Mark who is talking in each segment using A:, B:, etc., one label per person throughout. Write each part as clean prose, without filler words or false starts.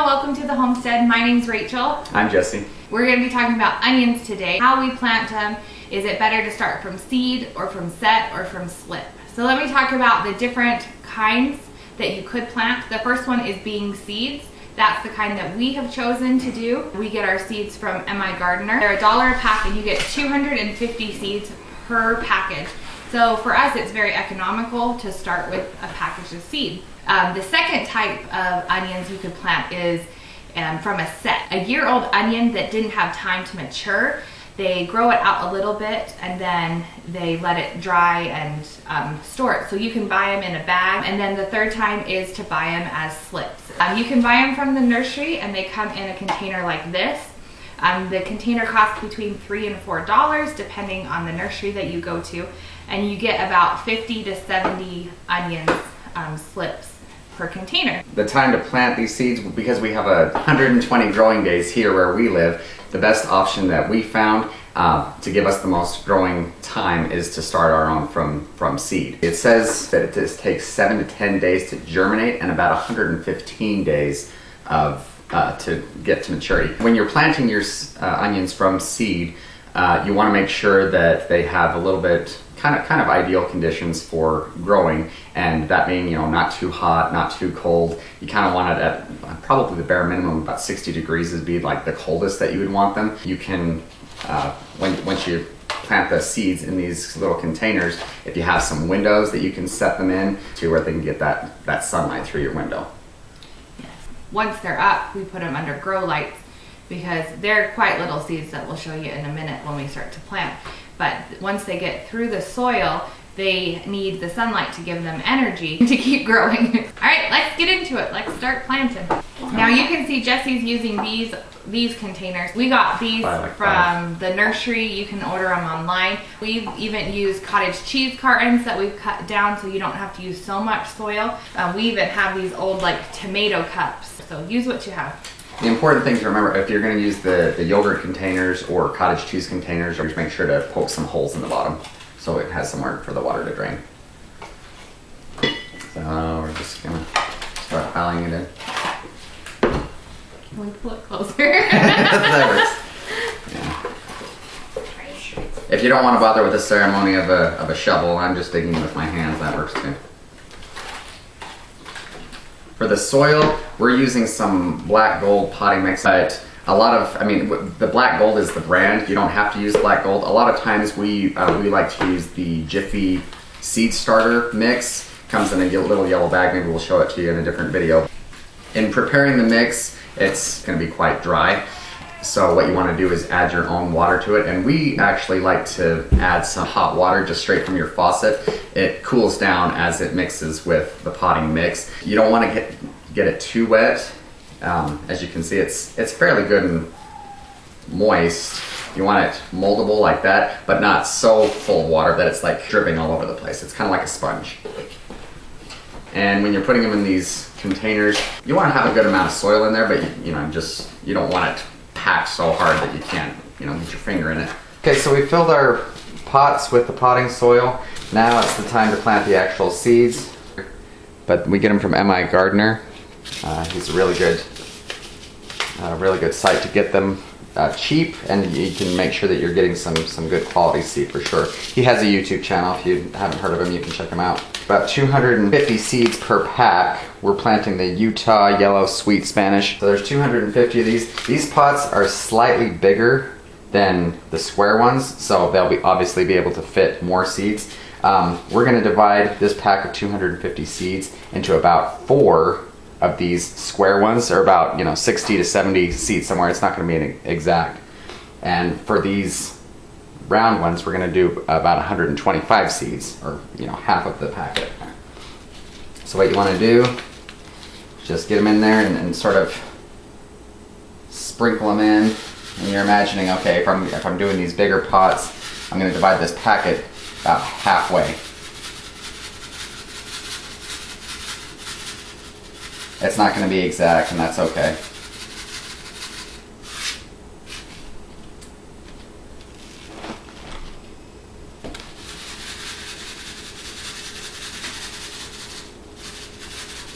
A: channel, welcome to the homestead. My name's Rachel.
B: I'm Jesse.
A: We're going to be talking about onions today. How we plant them. Is it better to start from seed or from set or from slip? So let me talk about the different kinds that you could plant. The first one is being seeds. That's the kind that we have chosen to do. We get our seeds from MI Gardener. They're $1 a pack and you get 250 seeds per package. So for us, it's very economical to start with a package of seed. The second type of onions you could plant is from a set. A year-old onion that didn't have time to mature, they grow it out a little bit and then they let it dry and store it. So you can buy them in a bag. And then the third time is to buy them as slips. You can buy them from the nursery and they come in a container like this. The container costs between $3 and $4 depending on the nursery that you go to. And you get about 50 to 70 onions slips per container.
B: The time to plant these seeds, because we have 120 growing days here where we live, the best option that we found to give us the most growing time is to start our own from seed. It says that it takes 7 to 10 days to germinate and about 115 days to get to maturity. When you're planting your onions from seed, you want to make sure that they have a little bit kind of ideal conditions for growing, and that being, not too hot, not too cold. You kind of want it at probably the bare minimum about 60 degrees would be like the coldest that you would want them. You can once you plant the seeds in these little containers, if you have some windows that you can set them in to where they can get that sunlight through your window.
A: Yes. Once they're up, we put them under grow lights because they're quite little seeds that we'll show you in a minute when we start to plant. But once they get through the soil, they need the sunlight to give them energy to keep growing. All right, let's get into it. Let's start planting. Now you can see Jesse's using these containers. We got these from the nursery. You can order them online. We've even used cottage cheese cartons that we've cut down so you don't have to use so much soil. We even have these old tomato cups. So use what you have.
B: The important thing to remember, if you're going to use the yogurt containers or cottage cheese containers, just make sure to poke some holes in the bottom so it has somewhere for the water to drain. So we're just going to start piling it in.
A: Can we pull it closer?
B: That works. Yeah. If you don't want to bother with the ceremony of a shovel, I'm just digging with my hands. That works too. For the soil, we're using some Black Gold potting mix, but the Black Gold is the brand. You don't have to use Black Gold. A lot of times we like to use the Jiffy seed starter mix. Comes in a little yellow bag. Maybe we'll show it to you in a different video. In preparing the mix, it's going to be quite dry. So what you want to do is add your own water to it, and we actually like to add some hot water just straight from your faucet. It cools down as it mixes with the potting mix. You don't want to get it too wet. As you can see, it's fairly good and moist. You want it moldable like that, but not so full of water that it's like dripping all over the place. It's kind of like a sponge. And when you're putting them in these containers, you want to have a good amount of soil in there, but you don't want it packed so hard that you can't, get your finger in it. Okay, so we filled our pots with the potting soil. Now it's the time to plant the actual seeds. But we get them from MI Gardener. He's a really good site to get them cheap, and you can make sure that you're getting some good quality seed for sure. He has a YouTube channel. If you haven't heard of him, you can check him out. About 250 seeds per pack. We're planting the Utah Yellow Sweet Spanish. So there's 250 of these. These pots are slightly bigger than the square ones, so they'll obviously be able to fit more seeds. We're going to divide this pack of 250 seeds into about 4 of these square ones, or about 60 to 70 seeds somewhere. It's not going to be an exact. And for these round ones, we're going to do about 125 seeds, or half of the packet. So what you want to do is just get them in there and sort of sprinkle them in. And you're imagining, okay, if I'm doing these bigger pots, I'm going to divide this packet about halfway. It's not going to be exact, and that's okay.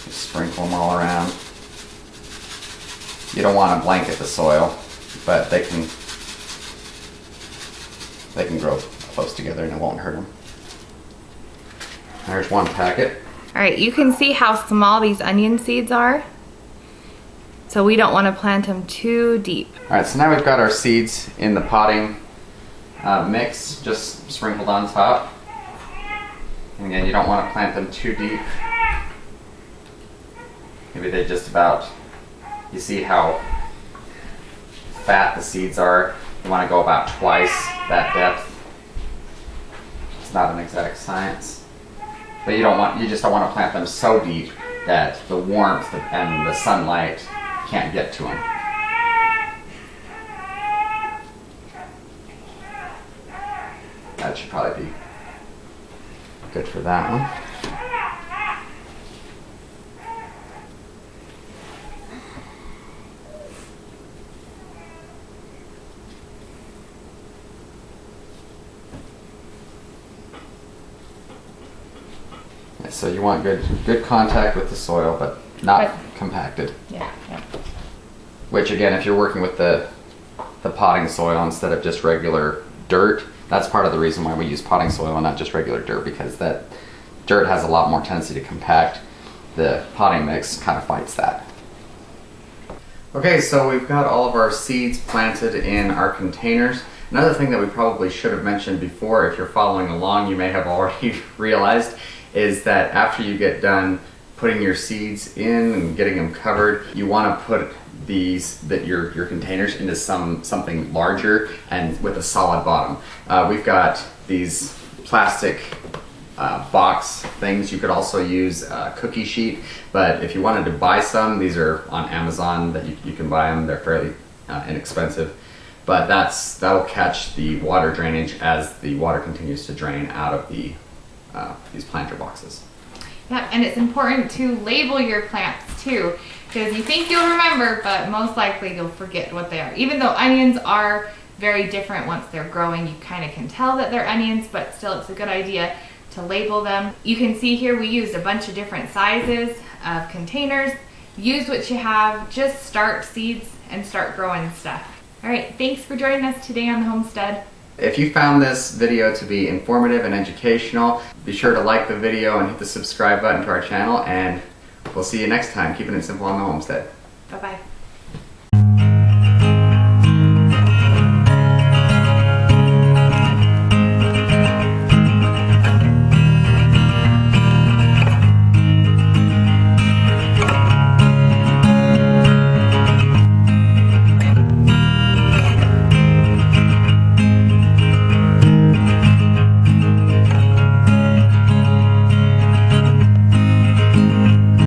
B: Just sprinkle them all around. You don't want to blanket the soil, but they can grow close together and it won't hurt them. There's one packet.
A: All right, you can see how small these onion seeds are. So we don't want to plant them too deep.
B: All right, so now we've got our seeds in the potting mix, just sprinkled on top. And again, you don't want to plant them too deep. Maybe they just about, you see how fat the seeds are. You want to go about twice that depth. It's not an exact science. But you just don't want to plant them so deep that the warmth and the sunlight can't get to them. That should probably be good for that one. So you want good contact with the soil, but not compacted.
A: Yeah.
B: Which again, if you're working with the potting soil instead of just regular dirt, that's part of the reason why we use potting soil and not just regular dirt, because that dirt has a lot more tendency to compact. The potting mix kind of fights that. Okay, so we've got all of our seeds planted in our containers. Another thing that we probably should have mentioned before, if you're following along, you may have already realized, is that after you get done putting your seeds in and getting them covered, you want to put your containers into something larger and with a solid bottom. We've got these plastic box things. You could also use a cookie sheet, but if you wanted to buy some, these are on Amazon that you can buy them. They're fairly inexpensive, but that'll catch the water drainage as the water continues to drain out of these planter boxes.
A: Yeah, and it's important to label your plants too, because you think you'll remember, but most likely you'll forget what they are. Even though onions are very different once they're growing, you kind of can tell that they're onions, but still it's a good idea to label them. You can see here we used a bunch of different sizes of containers. Use what you have, just start seeds and start growing stuff. All right, thanks for joining us today on the Homestead.
B: If you found this video to be informative and educational, be sure to like the video and hit the subscribe button to our channel, and we'll see you next time. Keeping it simple on the Homestead.
A: Bye-bye.